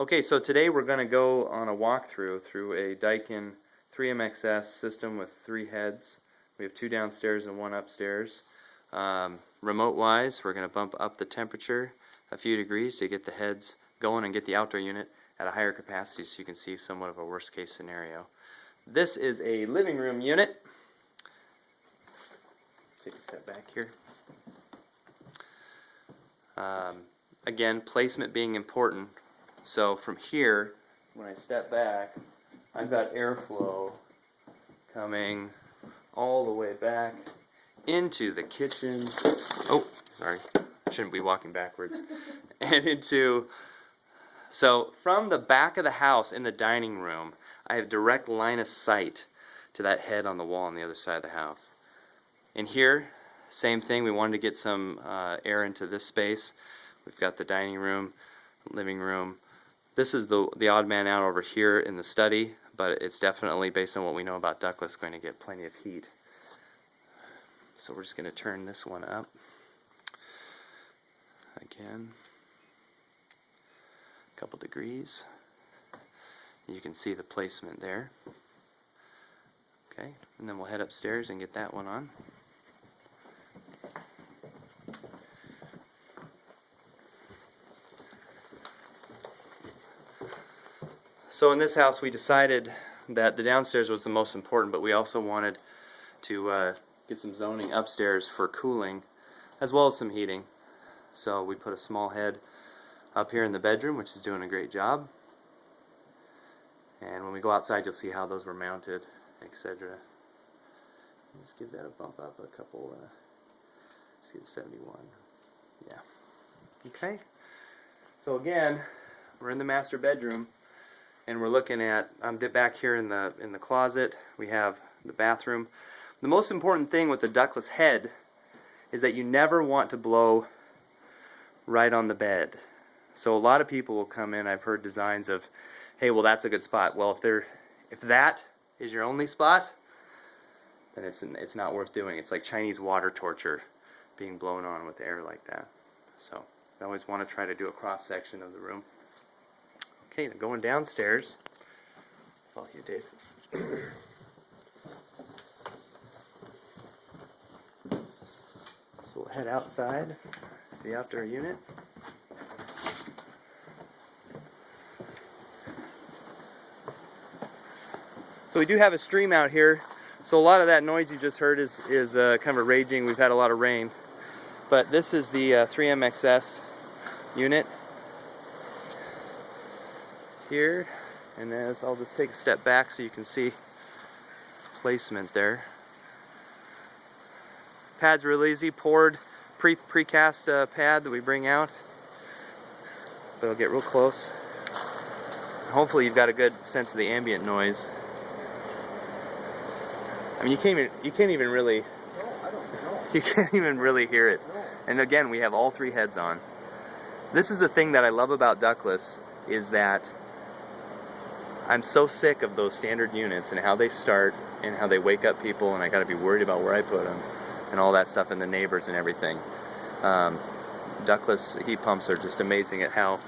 Okay, so today we're going to go on a walkthrough through a Daikin 3MXS system with 3 heads. We have 2 downstairs and 1 upstairs. Remote-wise, we're going to bump up the temperature a few degrees to get the heads going and get the outdoor unit at a higher capacity so you can see somewhat of a worst-case scenario. This is a living room unit. Take a step back here. Again, placement being important. So from here, when I step back, I've got airflow coming all the way back into the kitchen. Oh, sorry, shouldn't be walking backwards. And into, so from the back of the house in the dining room, I have direct line of sight to that head on the wall on the other side of the house. In here, same thing, we wanted to get some air into this space. We've got the dining room, living room. This is the odd man out over here in the study, but it's definitely, based on what we know about ductless, going to get plenty of heat. So we're just going to turn this one up again, a couple degrees. You can see the placement there. Okay, and then we'll head upstairs and get that one on. So in this house we decided that the downstairs was the most important, but we also wanted to get some zoning upstairs for cooling as well as some heating. So we put a small head up here in the bedroom, which is doing a great job. And when we go outside you'll see how those were mounted, etc. Let's give that a bump up a couple, let's get 71. Yeah. Okay. So again, we're in the master bedroom. And we're looking at, I'm back here in the closet. We have the bathroom. The most important thing with the ductless head is that you never want to blow right on the bed. So a lot of people will come in, I've heard designs of, hey, well that's a good spot. Well, if that is your only spot, then it's not worth doing. It's like Chinese water torture being blown on with air like that. So I always want to try to do a cross section of the room. Okay, now going downstairs. Follow you, Dave. So we'll head outside to the outdoor unit. So we do have a stream out here. So a lot of that noise you just heard is kind of raging. We've had a lot of rain. But this is the 3MXS unit here, and as I'll just take a step back so you can see placement there. Pad's real easy, poured precast pad that we bring out, but it'll get real close. Hopefully you've got a good sense of the ambient noise. I mean, you can't even really you can't even really hear it. And again, we have all 3 heads on. This is the thing that I love about ductless, is that I'm so sick of those standard units and how they start and how they wake up people, and I got to be worried about where I put them and all that stuff, and the neighbors and everything. Ductless heat pumps are just amazing at how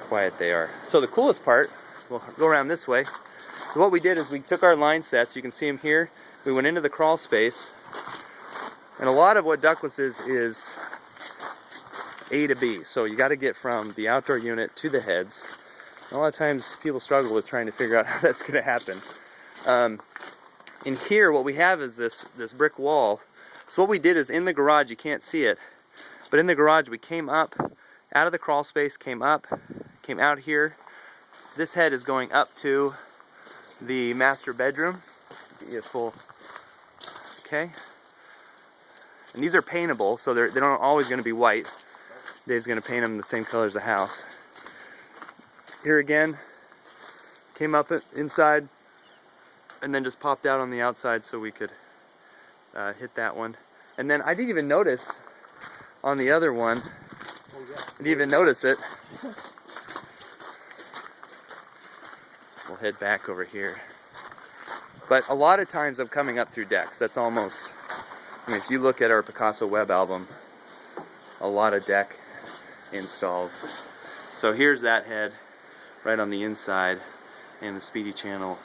quiet they are. So the coolest part, we'll go around this way. So what we did is we took our line sets, you can see them here, we went into the crawl space, and a lot of what ductless is A to B. So you got to get from the outdoor unit to the heads. A lot of times people struggle with trying to figure out how that's going to happen. In here, what we have is this brick wall. So what we did is, in the garage, you can't see it, but in the garage we came up out of the crawl space, came out here. This head is going up to the master bedroom. Get you a full, okay. And these are paintable, so they're not always going to be white. Dave's going to paint them the same color as the house. Here again, came up inside and then just popped out on the outside so we could hit that one. And then I didn't even notice on the other one, I didn't even notice it. We'll head back over here. But a lot of times I'm coming up through decks. That's almost, I mean, if you look at our Picasso web album, a lot of deck installs. So here's that head. right on the inside, and the speedy channel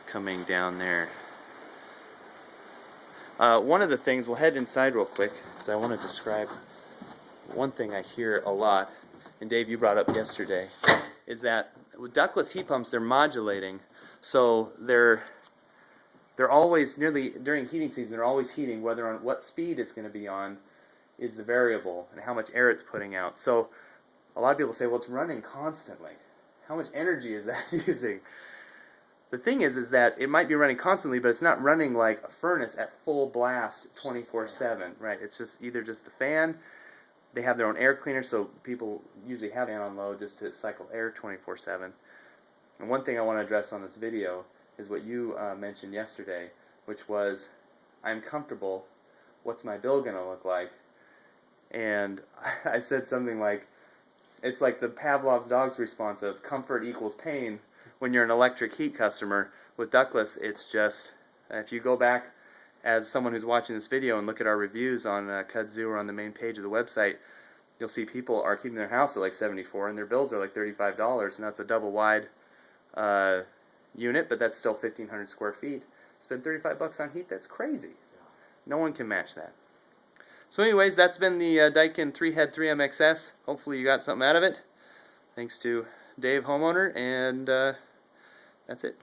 coming down there. One of the things, we'll head inside real quick, because I want to describe one thing I hear a lot, and Dave, you brought up yesterday, is that with ductless heat pumps, they're modulating, so they're always, nearly during heating season, they're always heating, whether on what speed it's going to be on is the variable, and how much air it's putting out. So a lot of people say, well, it's running constantly. How much energy is that using? The thing is that it might be running constantly, but it's not running like a furnace at full blast 24/7, right? It's just either just the fan. They have their own air cleaner, so people usually have fan on low just to cycle air 24/7. And one thing I want to address on this video is what you mentioned yesterday, which was, I'm comfortable, what's my bill going to look like? And I said something like, it's like the Pavlov's dog's response of comfort equals pain. When you're an electric heat customer with ductless, it's just, if you go back as someone who's watching this video and look at our reviews on Kudzu or on the main page of the website, you'll see people are keeping their house at like $74 and their bills are like $35, and that's a double wide unit, but that's still 1,500 square feet. Spend $35 on heat, that's crazy. No one can match that. So anyways, that's been the Daikin 3-head 3MXS. Hopefully you got something out of it. Thanks to Dave, homeowner, and that's it.